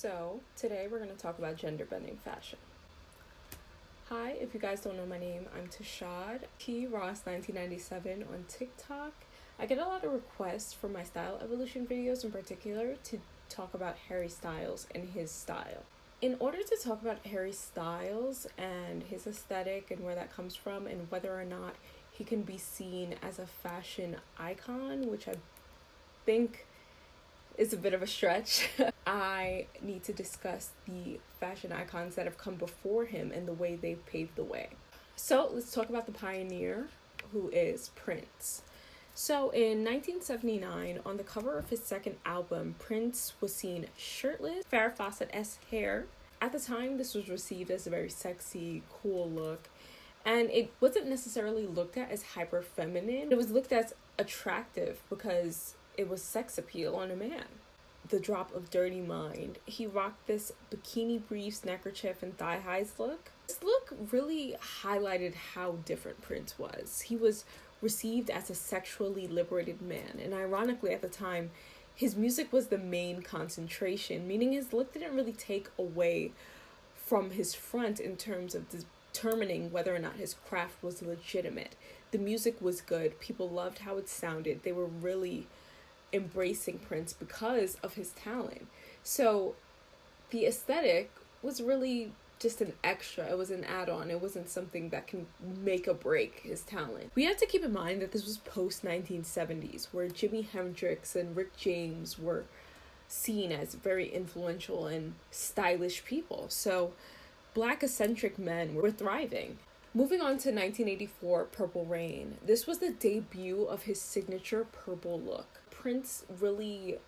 So, today we're going to talk about gender bending fashion. Hi, if you guys don't know my name, I'm Tashad T. Ross 1997 on TikTok. I get a lot of requests for my style evolution videos in particular to talk about Harry Styles and his style. In order to talk about Harry Styles and his aesthetic and where that comes from and whether or not he can be seen as a fashion icon, which I think is a bit of a stretch, I need to discuss the fashion icons that have come before him and the way they've paved the way. So let's talk about the pioneer, who is Prince. So in 1979, on the cover of his second album, Prince was seen shirtless, Farrah Fawcett-esque hair. At the time, this was received as a very sexy, cool look, and it wasn't necessarily looked at as hyper feminine. It was looked as attractive because it was sex appeal on a man. The drop of Dirty Mind. He rocked this bikini briefs, neckerchief, and thigh highs look. This look really highlighted how different Prince was. He was received as a sexually liberated man, and ironically at the time, his music was the main concentration, meaning his look didn't really take away from his front in terms of determining whether or not his craft was legitimate. The music was good. People loved how it sounded. They were really embracing Prince because of his talent. So the aesthetic was really just an extra. It was an add-on. It wasn't something that can make or break his talent. We have to keep in mind that this was post 1970s, where Jimi Hendrix and Rick James were seen as very influential and stylish people. So Black eccentric men were thriving. Moving on to 1984, Purple Rain. This was the debut of his signature purple look. Prince really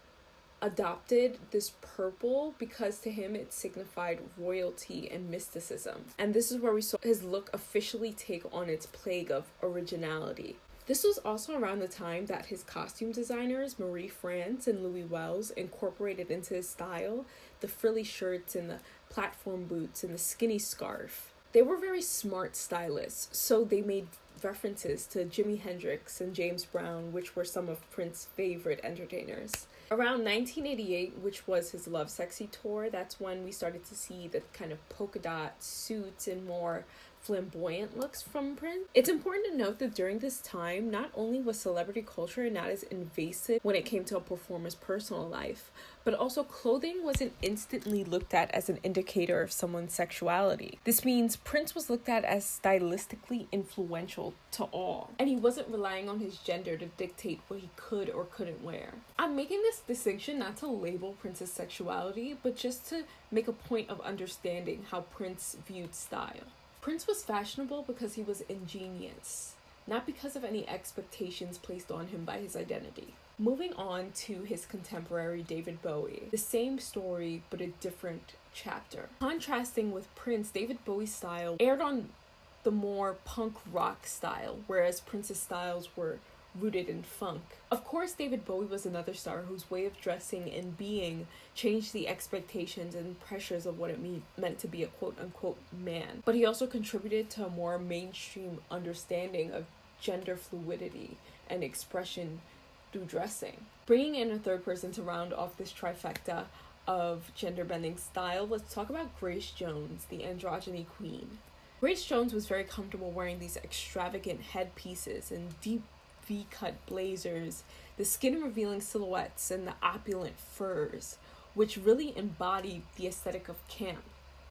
adopted this purple because to him it signified royalty and mysticism. And this is where we saw his look officially take on its plague of originality. This was also around the time that his costume designers, Marie France and Louis Wells, incorporated into his style the frilly shirts and the platform boots and the skinny scarf. They were very smart stylists, so they made references to Jimi Hendrix and James Brown, which were some of Prince's favorite entertainers. Around 1988, which was his Love Sexy tour, that's when we started to see the kind of polka dot suits and more flamboyant looks from Prince. It's important to note that during this time, not only was celebrity culture not as invasive when it came to a performer's personal life, but also clothing wasn't instantly looked at as an indicator of someone's sexuality. This means Prince was looked at as stylistically influential to all, and he wasn't relying on his gender to dictate what he could or couldn't wear. I'm making this distinction not to label Prince's sexuality, but just to make a point of understanding how Prince viewed style. Prince was fashionable because he was ingenious, not because of any expectations placed on him by his identity. Moving on to his contemporary David Bowie, the same story but a different chapter. Contrasting with Prince, David Bowie's style aired on the more punk rock style, whereas Prince's styles were rooted in funk. Of course, David Bowie was another star whose way of dressing and being changed the expectations and pressures of what it meant to be a quote-unquote man. But he also contributed to a more mainstream understanding of gender fluidity and expression through dressing. Bringing in a third person to round off this trifecta of gender-bending style, let's talk about Grace Jones, the androgyny queen. Grace Jones was very comfortable wearing these extravagant headpieces and deep V-cut blazers, the skin-revealing silhouettes, and the opulent furs, which really embodied the aesthetic of camp.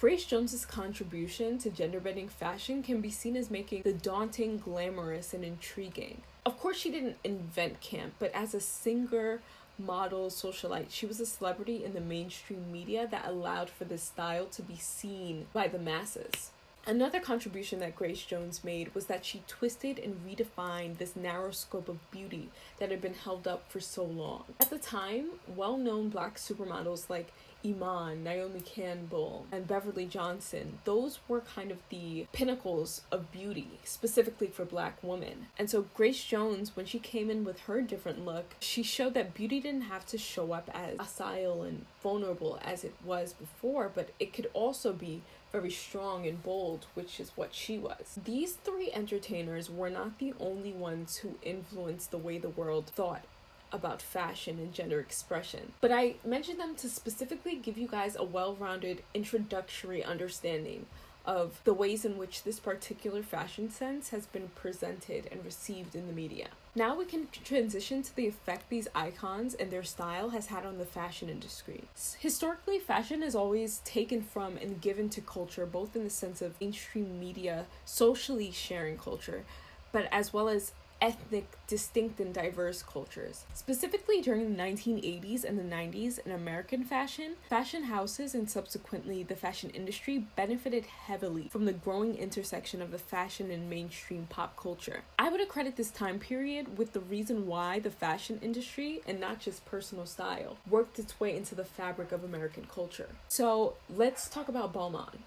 Grace Jones's contribution to gender-bending fashion can be seen as making the daunting glamorous and intriguing. Of course, she didn't invent camp, but as a singer, model, socialite, she was a celebrity in the mainstream media that allowed for this style to be seen by the masses. Another contribution that Grace Jones made was that she twisted and redefined this narrow scope of beauty that had been held up for so long. At the time, well-known Black supermodels like Iman, Naomi Campbell, and Beverly Johnson, those were kind of the pinnacles of beauty, specifically for Black women. And so Grace Jones, when she came in with her different look, she showed that beauty didn't have to show up as docile and vulnerable as it was before, but it could also be very strong and bold, which is what she was. These three entertainers were not the only ones who influenced the way the world thought about fashion and gender expression, but I mentioned them to specifically give you guys a well-rounded introductory understanding of the ways in which this particular fashion sense has been presented and received in the media. Now we can transition to the effect these icons and their style has had on the fashion industry. Historically, fashion has always taken from and given to culture, both in the sense of mainstream media socially sharing culture, but as well as ethnic, distinct, and diverse cultures. Specifically during the 1980s and the 90s in American fashion, fashion houses and subsequently the fashion industry benefited heavily from the growing intersection of the fashion and mainstream pop culture. I would accredit this time period with the reason why the fashion industry, and not just personal style, worked its way into the fabric of American culture. So let's talk about Balmain.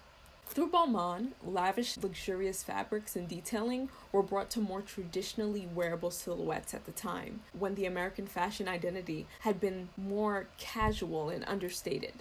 Through Balmain, lavish, luxurious fabrics and detailing were brought to more traditionally wearable silhouettes at the time, when the American fashion identity had been more casual and understated.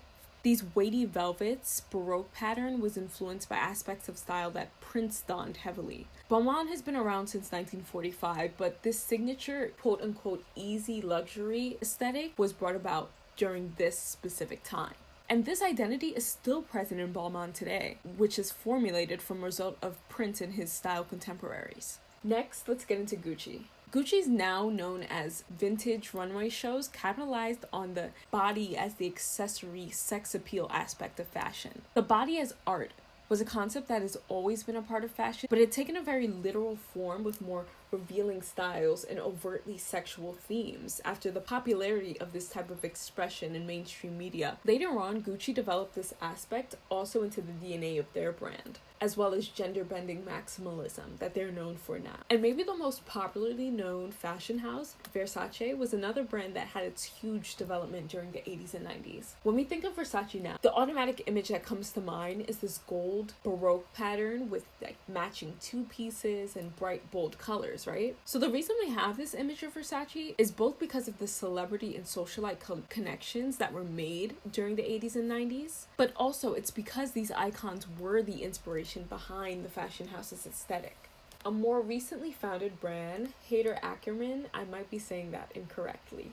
These weighty velvets, Baroque pattern was influenced by aspects of style that Prince donned heavily. Balmain has been around since 1945, but this signature quote-unquote easy luxury aesthetic was brought about during this specific time. And this identity is still present in Balmain today, which is formulated from a result of Prince and his style contemporaries. Next, let's get into Gucci. Gucci is now known as vintage runway shows, capitalized on the body as the accessory sex appeal aspect of fashion. The body as art was a concept that has always been a part of fashion, but it had taken a very literal form with more revealing styles and overtly sexual themes after the popularity of this type of expression in mainstream media. Later on, Gucci developed this aspect also into the DNA of their brand, as well as gender-bending maximalism that they're known for now. And maybe the most popularly known fashion house, Versace, was another brand that had its huge development during the 80s and 90s. When we think of Versace now, the automatic image that comes to mind is this gold Baroque pattern with like matching two pieces and bright, bold colors, right? So the reason we have this image of Versace is both because of the celebrity and socialite connections that were made during the 80s and 90s, but also it's because these icons were the inspiration behind the fashion house's aesthetic. A more recently founded brand, Haider Ackermann, I might be saying that incorrectly,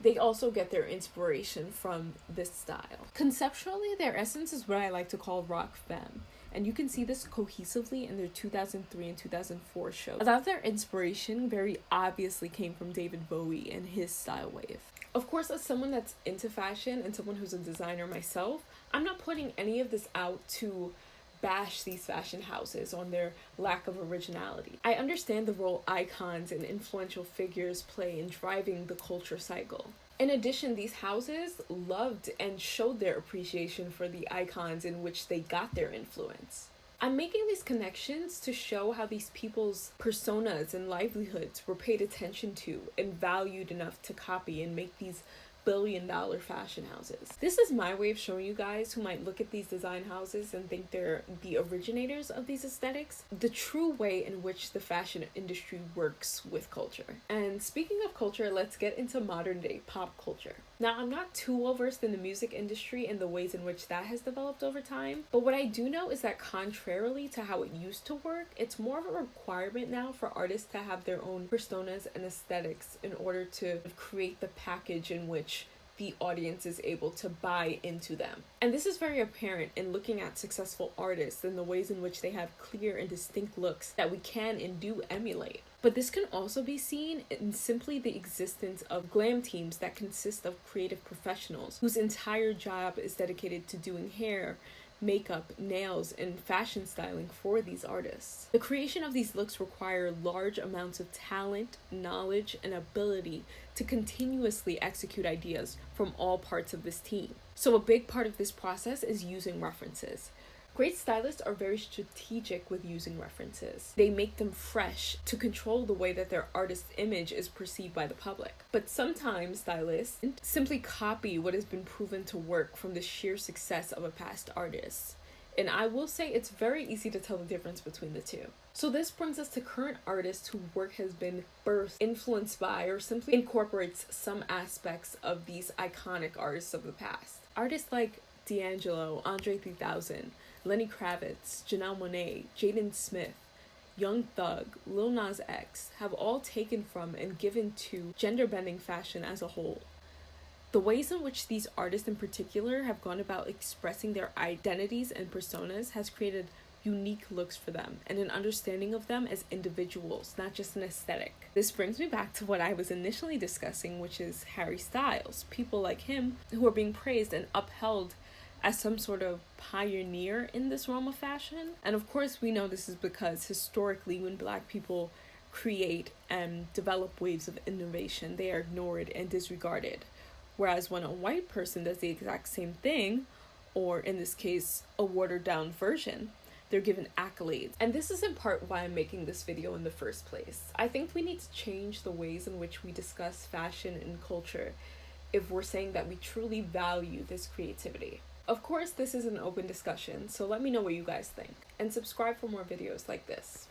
they also get their inspiration from this style. Conceptually, their essence is what I like to call rock femme, and you can see this cohesively in their 2003 and 2004 shows. A lot of their inspiration very obviously came from David Bowie and his style wave. Of course, as someone that's into fashion and someone who's a designer myself, I'm not putting any of this out to bash these fashion houses on their lack of originality. I understand the role icons and influential figures play in driving the culture cycle. In addition, these houses loved and showed their appreciation for the icons in which they got their influence. I'm making these connections to show how these people's personas and livelihoods were paid attention to and valued enough to copy and make these billion-dollar fashion houses. This is my way of showing you guys who might look at these design houses and think they're the originators of these aesthetics, the true way in which the fashion industry works with culture. And speaking of culture, let's get into modern day pop culture. Now, I'm not too well versed in the music industry and the ways in which that has developed over time, but what I do know is that contrarily to how it used to work, it's more of a requirement now for artists to have their own personas and aesthetics in order to create the package in which the audience is able to buy into them. And this is very apparent in looking at successful artists and the ways in which they have clear and distinct looks that we can and do emulate. But this can also be seen in simply the existence of glam teams that consist of creative professionals whose entire job is dedicated to doing hair, makeup, nails, and fashion styling for these artists. The creation of these looks require large amounts of talent, knowledge, and ability to continuously execute ideas from all parts of this team. So a big part of this process is using references. Great stylists are very strategic with using references. They make them fresh to control the way that their artist's image is perceived by the public. But sometimes stylists simply copy what has been proven to work from the sheer success of a past artist. And I will say it's very easy to tell the difference between the two. So this brings us to current artists whose work has been birthed, influenced by, or simply incorporates some aspects of these iconic artists of the past. Artists like D'Angelo, Andre 3000, Lenny Kravitz, Janelle Monáe, Jaden Smith, Young Thug, Lil Nas X have all taken from and given to gender-bending fashion as a whole. The ways in which these artists in particular have gone about expressing their identities and personas has created unique looks for them and an understanding of them as individuals, not just an aesthetic. This brings me back to what I was initially discussing, which is Harry Styles. People like him who are being praised and upheld as some sort of pioneer in this realm of fashion. And of course we know this is because historically when Black people create and develop waves of innovation, they are ignored and disregarded. Whereas when a white person does the exact same thing, or in this case, a watered down version, they're given accolades. And this is in part why I'm making this video in the first place. I think we need to change the ways in which we discuss fashion and culture if we're saying that we truly value this creativity. Of course, this is an open discussion, so let me know what you guys think. And subscribe for more videos like this.